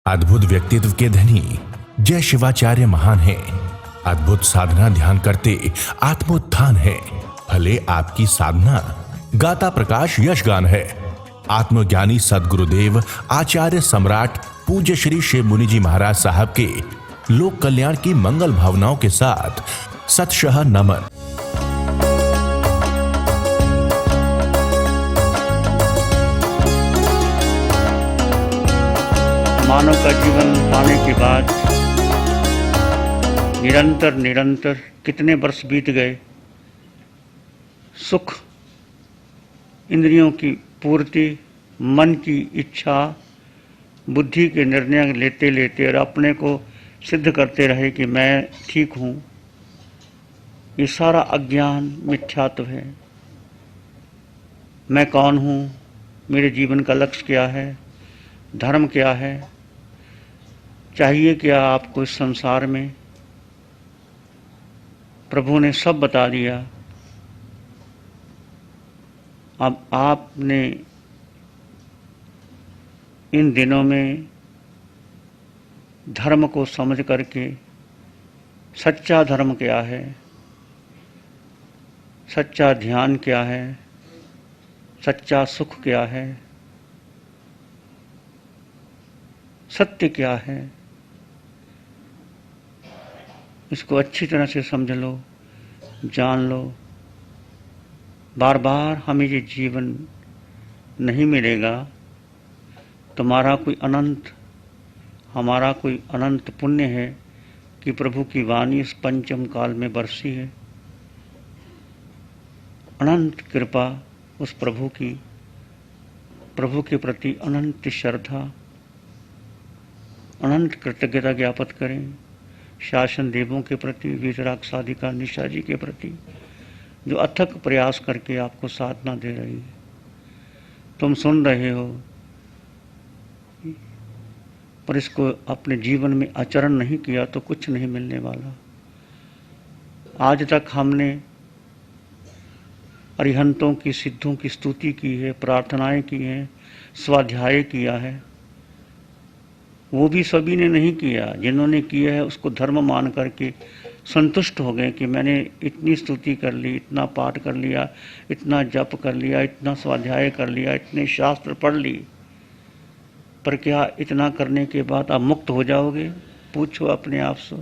अद्भुत व्यक्तित्व के धनी जय शिवाचार्य महान हैं। अद्भुत साधना ध्यान करते आत्मोत्थान है। भले आपकी साधना गाता प्रकाश यशगान है। आत्मज्ञानी सदगुरुदेव आचार्य सम्राट पूज्य श्री शिव मुनि जी महाराज साहब के लोक कल्याण की मंगल भावनाओं के साथ सतशः नमन। मानव का जीवन पाने के बाद निरंतर कितने वर्ष बीत गए। सुख, इंद्रियों की पूर्ति, मन की इच्छा, बुद्धि के निर्णय लेते लेते और अपने को सिद्ध करते रहे कि मैं ठीक हूँ। ये सारा अज्ञान मिथ्यात्व है। मैं कौन हूँ, मेरे जीवन का लक्ष्य क्या है, धर्म क्या है, चाहिए क्या आपको इस संसार में। प्रभु ने सब बता दिया। अब आपने इन दिनों में धर्म को समझ करके सच्चा धर्म क्या है, सच्चा ध्यान क्या है, सच्चा सुख क्या है, सत्य क्या है, इसको अच्छी तरह से समझ लो, जान लो। बार बार हमें ये जीवन नहीं मिलेगा। तुम्हारा कोई अनंत, हमारा कोई अनंत पुण्य है कि प्रभु की वाणी इस पंचम काल में बरसी है। अनंत कृपा उस प्रभु की, प्रभु के प्रति अनंत श्रद्धा, अनंत कृतज्ञता ज्ञापित करें। शासन देवों के प्रति, वीतराग साधिका निशा जी के प्रति, जो अथक प्रयास करके आपको साधना दे रही है। तुम सुन रहे हो पर इसको अपने जीवन में आचरण नहीं किया तो कुछ नहीं मिलने वाला। आज तक हमने अरिहंतों की, सिद्धों की स्तुति की है, प्रार्थनाएं की हैं, स्वाध्याय किया है। वो भी सभी ने नहीं किया। जिन्होंने किया है उसको धर्म मान करके संतुष्ट हो गए कि मैंने इतनी स्तुति कर ली, इतना पाठ कर लिया, इतना जप कर लिया, इतना स्वाध्याय कर लिया, इतने शास्त्र पढ़ ली। पर क्या इतना करने के बाद आप मुक्त हो जाओगे? पूछो अपने आप से।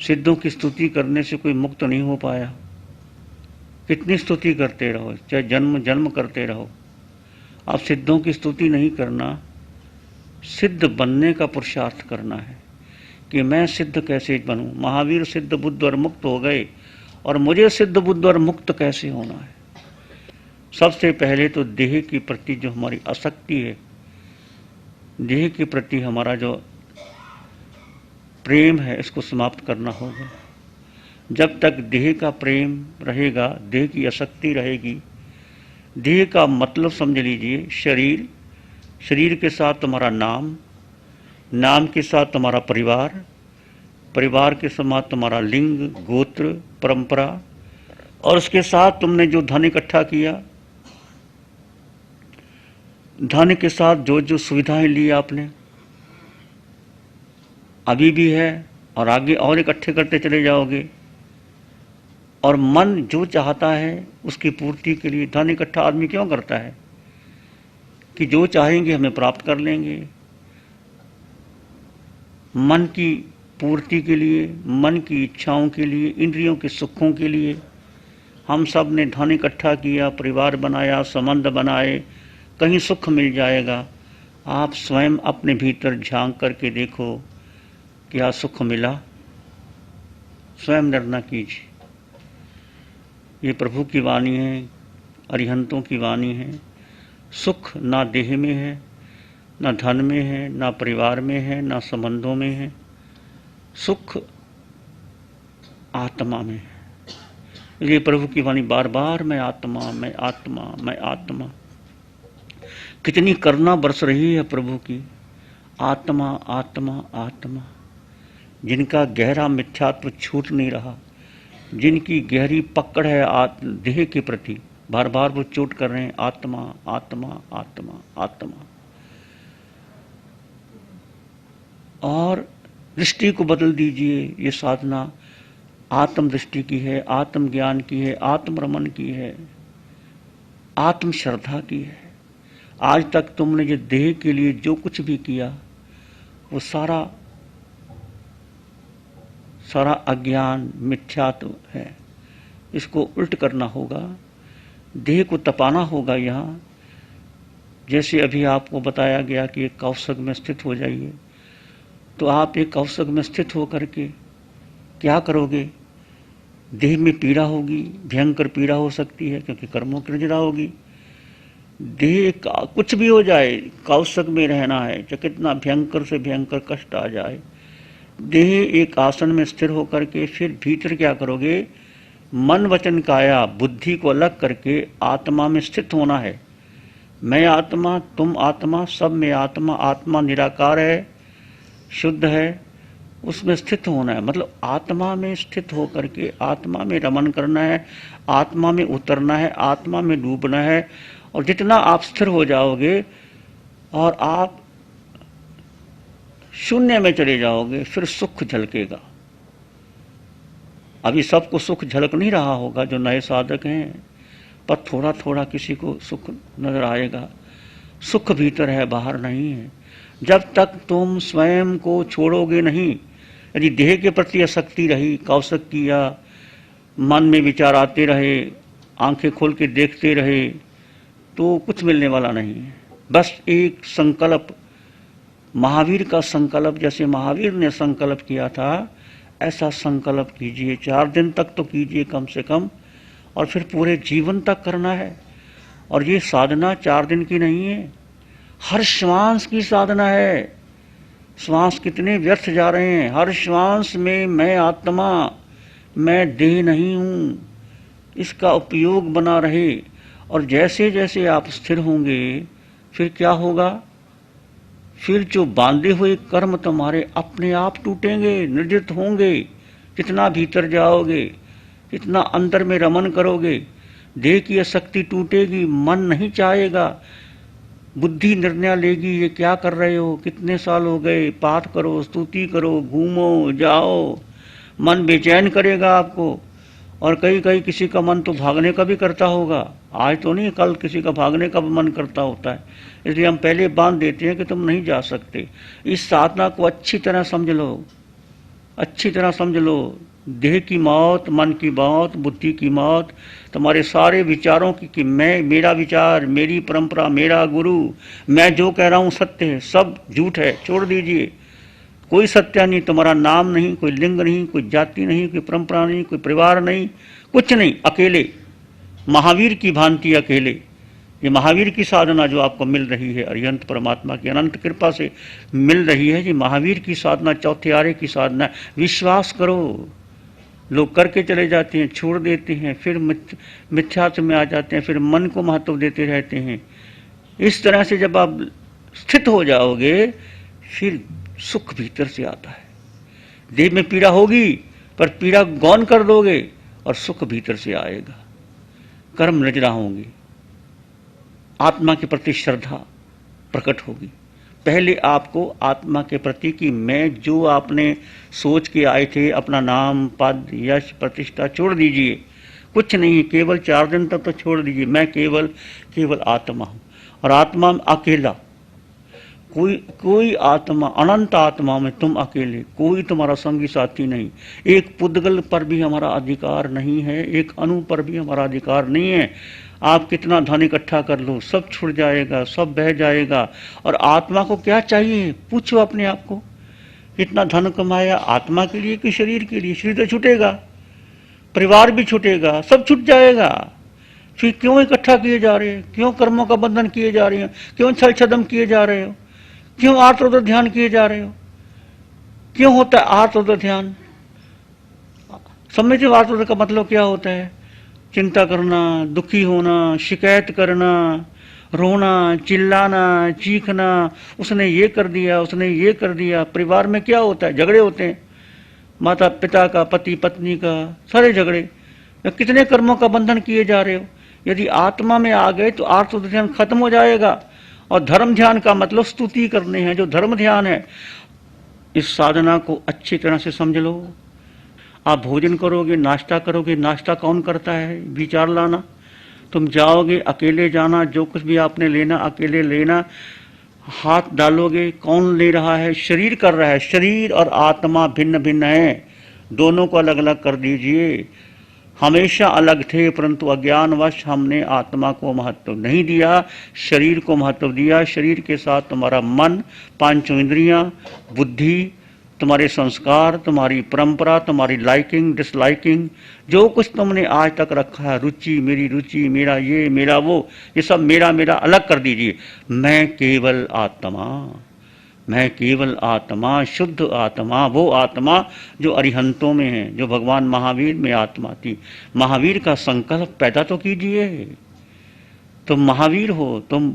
सिद्धों की स्तुति करने से कोई मुक्त नहीं हो पाया। कितनी स्तुति करते रहो, चाहे जन्म जन्म करते रहो। आप सिद्धों की स्तुति नहीं करना, सिद्ध बनने का पुरुषार्थ करना है कि मैं सिद्ध कैसे बनूं। महावीर सिद्ध बुद्ध और मुक्त हो गए और मुझे सिद्ध बुद्ध और मुक्त कैसे होना है। सबसे पहले तो देह के प्रति जो हमारी आसक्ति है, देह के प्रति हमारा जो प्रेम है, इसको समाप्त करना होगा। जब तक देह का प्रेम रहेगा, देह की आसक्ति रहेगी। देह का मतलब समझ लीजिए शरीर, शरीर के साथ तुम्हारा नाम, नाम के साथ तुम्हारा परिवार, परिवार के साथ तुम्हारा लिंग, गोत्र, परंपरा, और उसके साथ तुमने जो धन इकट्ठा किया, धन के साथ जो जो सुविधाएं ली आपने, अभी भी है और आगे और इकट्ठे करते चले जाओगे। और मन जो चाहता है उसकी पूर्ति के लिए धन इकट्ठा आदमी क्यों करता है कि जो चाहेंगे हमें प्राप्त कर लेंगे। मन की पूर्ति के लिए, मन की इच्छाओं के लिए, इंद्रियों के सुखों के लिए हम सब ने धन इकट्ठा किया, परिवार बनाया, संबंध बनाए, कहीं सुख मिल जाएगा। आप स्वयं अपने भीतर झांक करके देखो, क्या सुख मिला? स्वयं निर्णय कीजिए। ये प्रभु की वाणी है, अरिहंतों की वाणी है। सुख ना देह में है, ना धन में है, ना परिवार में है, ना संबंधों में है। सुख आत्मा में है। ये प्रभु की वाणी बार बार, मैं आत्मा, मैं आत्मा, मैं आत्मा। कितनी करुणा बरस रही है प्रभु की। आत्मा, आत्मा, आत्मा। जिनका गहरा मिथ्यात्व छूट नहीं रहा, जिनकी गहरी पकड़ है देह के प्रति, बार बार वो चोट कर रहे हैं, आत्मा, आत्मा, आत्मा, आत्मा। और दृष्टि को बदल दीजिए। ये साधना आत्म दृष्टि की है, आत्म ज्ञान की है, आत्म रमन की है, आत्म श्रद्धा की है। आज तक तुमने ये देह के लिए जो कुछ भी किया वो सारा अज्ञान मिथ्यात्व है। इसको उल्ट करना होगा, देह को तपाना होगा। यहाँ जैसे अभी आपको बताया गया कि एक कौशक में स्थित हो जाइए, तो आप एक कौशक में स्थित होकर के क्या करोगे? देह में पीड़ा होगी, भयंकर पीड़ा हो सकती है क्योंकि कर्मों की रचना होगी। देह कुछ भी हो जाए, कौशक में रहना है, चाहे कितना भयंकर से भयंकर कष्ट आ जाए। देह एक आसन में स्थिर होकर के फिर भीतर क्या करोगे? मन वचन काया बुद्धि को अलग करके आत्मा में स्थित होना है। मैं आत्मा, तुम आत्मा, सब में आत्मा। आत्मा निराकार है, शुद्ध है, उसमें स्थित होना है। मतलब आत्मा में स्थित होकर के आत्मा में रमन करना है, आत्मा में उतरना है, आत्मा में डूबना है। और जितना आप स्थिर हो जाओगे और आप शून्य में चले जाओगे, फिर सुख झलकेगा। अभी सबको सुख झलक नहीं रहा होगा जो नए साधक हैं, पर थोड़ा थोड़ा किसी को सुख नजर आएगा। सुख भीतर है, बाहर नहीं है। जब तक तुम स्वयं को छोड़ोगे नहीं, यदि देह के प्रति आसक्ति रही, कौशक किया, मन में विचार आते रहे, आंखें खोल के देखते रहे, तो कुछ मिलने वाला नहीं है। बस एक संकल्प, महावीर का संकल्प, जैसे महावीर ने संकल्प किया था, ऐसा संकल्प कीजिए। 4 दिन तक तो कीजिए कम से कम, और फिर पूरे जीवन तक करना है। और ये साधना 4 दिन की नहीं है, हर श्वास की साधना है। श्वास कितने व्यर्थ जा रहे हैं। हर श्वास में मैं आत्मा, मैं देह नहीं हूँ, इसका उपयोग बना रहे। और जैसे जैसे आप स्थिर होंगे, फिर क्या होगा? फिर जो बांधे हुए कर्म तुम्हारे अपने आप टूटेंगे, निर्जित होंगे। जितना भीतर जाओगे, जितना अंदर में रमन करोगे, देह की आसक्ति टूटेगी, मन नहीं चाहेगा। बुद्धि निर्णय लेगी, ये क्या कर रहे हो, कितने साल हो गए, पाठ करो, स्तुति करो, घूमो जाओ। मन बेचैन करेगा आपको। और कई किसी का मन तो भागने का भी करता होगा। आज तो नहीं, कल किसी का भागने का भी मन करता होता है। इसलिए हम पहले बांध देते हैं कि तुम नहीं जा सकते। इस साधना को अच्छी तरह समझ लो, अच्छी तरह समझ लो। देह की मौत, मन की मौत, बुद्धि की मौत, तुम्हारे सारे विचारों की कि मैं, मेरा विचार, मेरी परंपरा, मेरा गुरु, मैं जो कह रहा हूँ सत्य है, सब झूठ है, छोड़ दीजिए। कोई सत्य नहीं, तुम्हारा नाम नहीं, कोई लिंग नहीं, कोई जाति नहीं, कोई परंपरा नहीं, कोई परिवार नहीं, कुछ नहीं, अकेले महावीर की भांति अकेले। ये महावीर की साधना जो आपको मिल रही है, अरिहंत परमात्मा की अनंत कृपा से मिल रही है, ये महावीर की साधना, चौथे आरे की साधना। विश्वास करो। लोग करके चले जाते हैं, छोड़ देते हैं, फिर मिथ्यात्व में आ जाते हैं, फिर मन को महत्व देते रहते हैं। इस तरह से जब आप स्थित हो जाओगे, फिर सुख भीतर से आता है। देह में पीड़ा होगी, पर पीड़ा गौन कर दोगे और सुख भीतर से आएगा। कर्म रचना होंगी, आत्मा के प्रति श्रद्धा प्रकट होगी। पहले आपको आत्मा के प्रति कि मैं, जो आपने सोच के आए थे, अपना नाम, पद, यश, प्रतिष्ठा छोड़ दीजिए। कुछ नहीं, केवल 4 दिन तक तो छोड़ दीजिए। मैं केवल आत्मा हूँ, और आत्मा अकेला। कोई आत्मा, अनंत आत्मा में तुम अकेले, कोई तुम्हारा संगी साथी नहीं। एक पुद्गल पर भी हमारा अधिकार नहीं है, एक अणु पर भी हमारा अधिकार नहीं है। आप कितना धन इकट्ठा कर लो, सब छूट जाएगा, सब बह जाएगा। और आत्मा को क्या चाहिए? पूछो अपने आप को। इतना धन कमाया आत्मा के लिए कि शरीर के लिए? शरीर तो छूटेगा, परिवार भी छूटेगा, सब छूट जाएगा। फिर क्यों इकट्ठा किए जा रहे हैं? क्यों कर्मों का बंधन किए जा रहे हैं? क्यों छल छदम किए जा रहे हो? क्यों आर्त ध्यान किए जा रहे हो? क्यों होता है आर्त ध्यान? समझते हो आर्त का मतलब क्या होता है? चिंता करना, दुखी होना, शिकायत करना, रोना, चिल्लाना, चीखना, उसने ये कर दिया, उसने ये कर दिया। परिवार में क्या होता है? झगड़े होते हैं, माता पिता का, पति पत्नी का, सारे झगड़े। कितने कर्मों का बंधन किए जा रहे हो? यदि आत्मा में आ गए तो आर्त ध्यान खत्म हो जाएगा। और धर्म ध्यान का मतलब स्तुति करने हैं, जो धर्म ध्यान है। इस साधना को अच्छी तरह से समझ लो। आप भोजन करोगे, नाश्ता करोगे, नाश्ता कौन करता है? विचार लाना। तुम जाओगे, अकेले जाना, जो कुछ भी आपने लेना अकेले लेना। हाथ डालोगे, कौन ले रहा है? शरीर कर रहा है। शरीर और आत्मा भिन्न भिन्न है, दोनों को अलग अलग कर दीजिए। हमेशा अलग थे, परंतु अज्ञानवश हमने आत्मा को महत्व नहीं दिया, शरीर को महत्व दिया। शरीर के साथ तुम्हारा मन, पांचों इंद्रियां, बुद्धि, तुम्हारे संस्कार, तुम्हारी परंपरा, तुम्हारी लाइकिंग डिसलाइकिंग, जो कुछ तुमने आज तक रखा है, रुचि, मेरा ये, मेरा वो, ये सब मेरा मेरा अलग कर दीजिए। मैं केवल आत्मा, मैं केवल आत्मा, शुद्ध आत्मा, वो आत्मा जो अरिहंतों में है, जो भगवान महावीर में आत्मा थी। महावीर का संकल्प पैदा तो कीजिए। तुम महावीर हो, तुम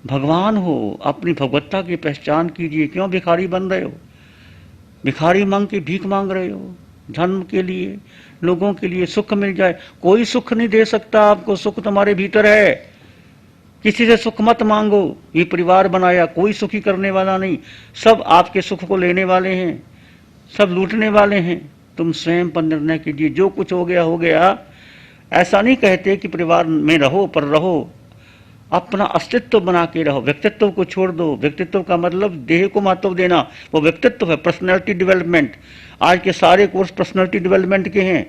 भगवान हो, अपनी भगवत्ता की पहचान कीजिए। क्यों भिखारी बन रहे हो? भिखारी मांग के भीख मांग रहे हो धर्म के लिए, लोगों के लिए सुख मिल जाए। कोई सुख नहीं दे सकता आपको, सुख तुम्हारे भीतर है। किसी से सुख मत मांगो। ये परिवार बनाया, कोई सुखी करने वाला नहीं, सब आपके सुख को लेने वाले हैं, सब लूटने वाले हैं। तुम स्वयं पर निर्णय कीजिए, जो कुछ हो गया हो गया। ऐसा नहीं कहते कि परिवार में रहो, पर रहो, अपना अस्तित्व बना के रहो। व्यक्तित्व को छोड़ दो। व्यक्तित्व का मतलब देह को महत्व देना, वो व्यक्तित्व है, पर्सनैलिटी डेवलपमेंट। आज के सारे कोर्स पर्सनैलिटी डेवलपमेंट के हैं।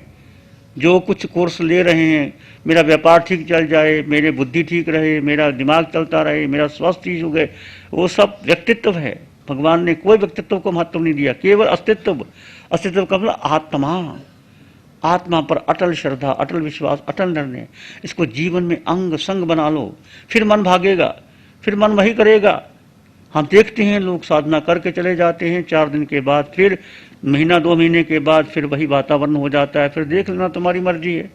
जो कुछ कोर्स ले रहे हैं, मेरा व्यापार ठीक चल जाए, मेरे बुद्धि ठीक रहे, मेरा दिमाग चलता रहे, मेरा स्वास्थ्य ठीक हो गए, वो सब व्यक्तित्व है। भगवान ने कोई व्यक्तित्व को महत्व नहीं दिया, केवल अस्तित्व। अस्तित्व का मतलब आत्मा, आत्मा पर अटल श्रद्धा, अटल विश्वास, अटल निर्णय। इसको जीवन में अंग संग बना लो, फिर मन भागेगा, फिर मन वही करेगा। हम देखते हैं लोग साधना करके चले जाते हैं, 4 दिन के बाद, फिर महीना 2 महीने के बाद फिर वही वातावरण हो जाता है। फिर देख लेना, तुम्हारी मर्जी है,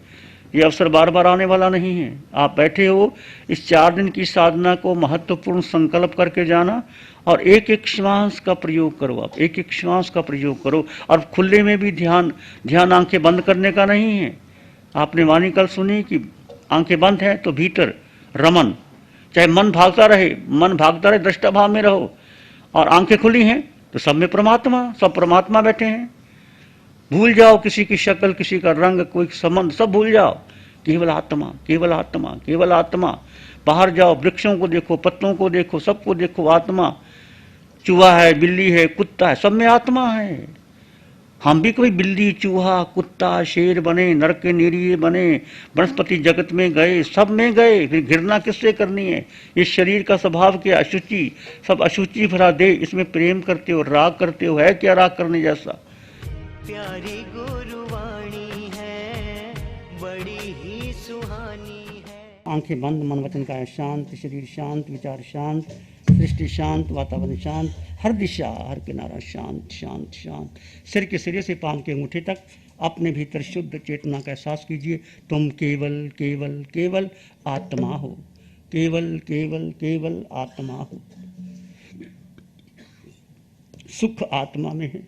ये अवसर बार बार आने वाला नहीं है। आप बैठे हो, इस 4 दिन की साधना को महत्वपूर्ण संकल्प करके जाना, और एक एक श्वास का प्रयोग करो। आप एक एक श्वास का प्रयोग करो, और खुले में भी ध्यान आंखें बंद करने का नहीं है। आपने वाणी कल सुनी कि आंखें बंद है तो भीतर रमन, चाहे मन भागता रहे, दृष्टा भाव में रहो, और आंखें खुली हैं तो सब में परमात्मा, सब परमात्मा बैठे हैं। भूल जाओ किसी की शक्ल, किसी का रंग, कोई संबंध, सब भूल जाओ। केवल आत्मा, केवल आत्मा, केवल आत्मा। बाहर जाओ, वृक्षों को देखो, पत्तों को देखो, सबको देखो, आत्मा। चूहा है, बिल्ली है, कुत्ता है, सब में आत्मा है। हम भी कोई बिल्ली, चूहा, कुत्ता, शेर बने, नरक के निरीय बने, वनस्पति जगत में गए, सब में गए, फिर घृणा किससे करनी है? इस शरीर का स्वभाव क्या? अशुचि, सब अशुचि भरा दे, इसमें प्रेम करते हो, राग करते हो, है क्या राग करने जैसा? प्यारी गुरुवाणी है, बड़ी ही सुहानी है। आंखें बंद, मन वचन काया शांत, शरीर शांत, विचार शांत, सृष्टि शांत, वातावरण शांत, हर दिशा हर किनारा शांत शांत शांत। सिर के सिरे से पांव के अंगूठे तक अपने भीतर शुद्ध चेतना का एहसास कीजिए। तुम केवल केवल केवल आत्मा हो, केवल केवल केवल आत्मा हो। सुख आत्मा में है,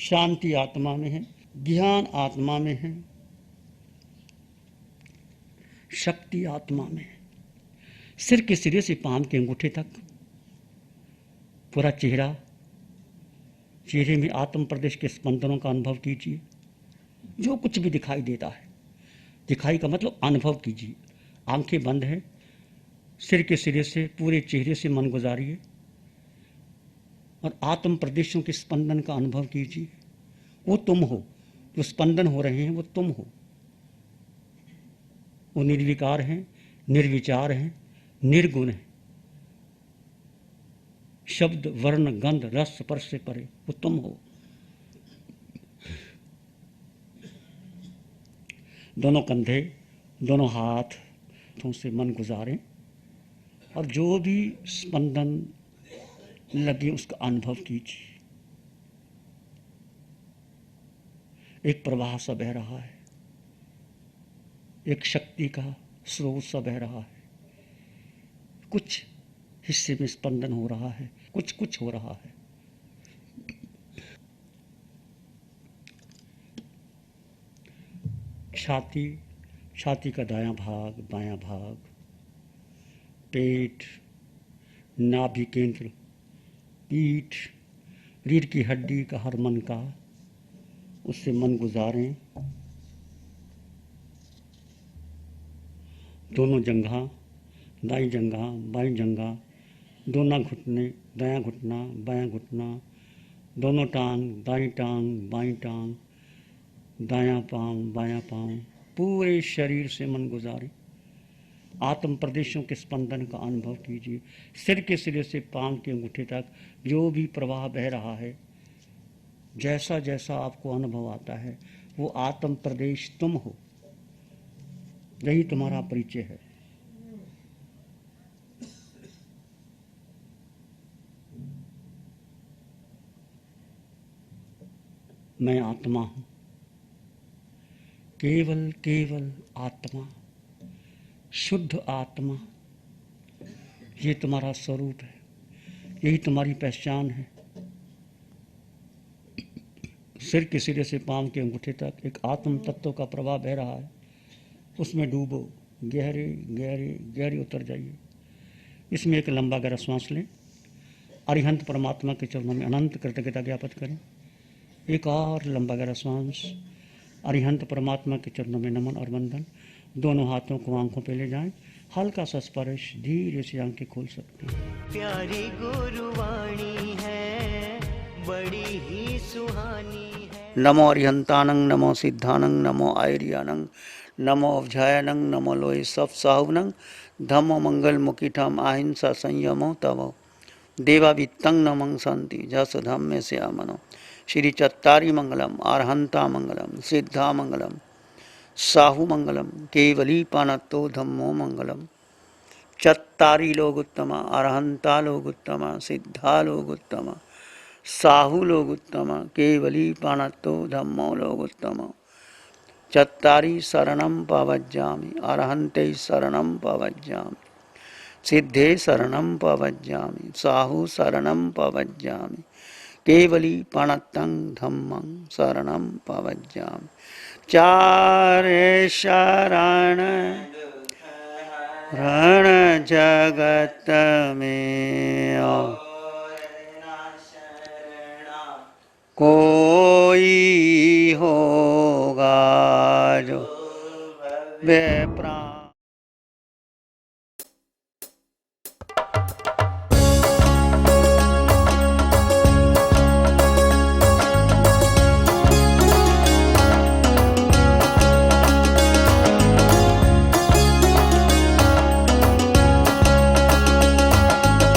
शांति आत्मा में है, ज्ञान आत्मा में है, शक्ति आत्मा में है। सिर के सिरे से पांव के अंगूठे तक पूरा चेहरा, चेहरे में आत्म प्रदेश के स्पंदनों का अनुभव कीजिए। जो कुछ भी दिखाई देता है, दिखाई का मतलब अनुभव कीजिए। आंखें बंद हैं, सिर के सिरे से पूरे चेहरे से मन गुजारिए और आत्म प्रदेशों के स्पंदन का अनुभव कीजिए। वो तुम हो, जो स्पंदन हो रहे हैं वो तुम हो। वो निर्विकार हैं, निर्विचार हैं, निर्गुण हैं। शब्द, वर्ण, गंध, रस, स्पर्श से परे वो तुम हो। दोनों कंधे, दोनों हाथों से मन गुजारें और जो भी स्पंदन लगे उसका अनुभव कीजिए। एक प्रवाह सा बह रहा है, एक शक्ति का स्रोत सा बह रहा है। कुछ हिस्से में स्पंदन हो रहा है, कुछ कुछ हो रहा है। छाती, छाती का दायां भाग, बायां भाग, पेट, नाभि केंद्र, पीठ, रीढ़ की हड्डी का हर मन का, उससे मन गुजारें। दोनों जंघा, दाई जंघा बाई जंघा, दोनों घुटने, दायां घुटना बायां घुटना, दोनों टांग, दाई टांग बाई टांग, दायां पांव बायां पांव, पूरे शरीर से मन गुजारें। आत्म प्रदेशों के स्पंदन का अनुभव कीजिए। सिर के सिरे से पांव के अंगूठे तक जो भी प्रवाह बह रहा है, जैसा जैसा आपको अनुभव आता है, वो आत्म प्रदेश तुम हो। यही तुम्हारा परिचय है। मैं आत्मा हूं, केवल केवल आत्मा, शुद्ध आत्मा। ये तुम्हारा स्वरूप है, यही तुम्हारी पहचान है। सिर के सिरे से पांव के अंगूठे तक एक आत्म तत्व का प्रवाह बह रहा है, उसमें डूबो, गहरे गहरे गहरे उतर जाइए। इसमें एक लंबा गहरा सांस लें, अरिहंत परमात्मा के चरणों में अनंत कृतज्ञता ज्ञापित करें। एक और लंबा गहरा सांस, अरिहंत परमात्मा के चरणों में नमन और वंदन। दोनों हाथों को आंखों पे ले जाएं, हल्का सा स्पर्श, धीरे से आंखें खोल सकते हैं। प्यारी गुरुवाणी है, बड़ी ही सुहानी है। नमो अरिहंतानंग, नमो सिद्धानंग, नमो आयरियानंग, नमो अवझायनंग, नमो लोय सब साहुनंग, धम्मो मंगल मुखिठम अहिंसा संयमो तवो देवावित्तं नमं शांति जस धम्मे से आमनो। श्री चत्तारी मंगलम, अरहंता मंगलम, सिद्धा मंगलम, साहु मंगलम, केवली पानत्तो धम्मो मंगलम। चत्तारी लोग उत्तमा, अरहंता लोग उत्तमा, सिद्धा लोग उत्तमा, साहु लोग उत्तमा, केवली पानत्तो धम्मो लोग उत्तमा। चत्तारी शरणं पवज्जामि, अरहन्ते शरणं पवज्जामि, सिद्धे शरणं पवज्जामि, साहु शरणं पवज्जामि, केवली पाणत्तं धम्मं शरणं पवज्जामि। चारे शरण रण जगत में कोई होगा जो वे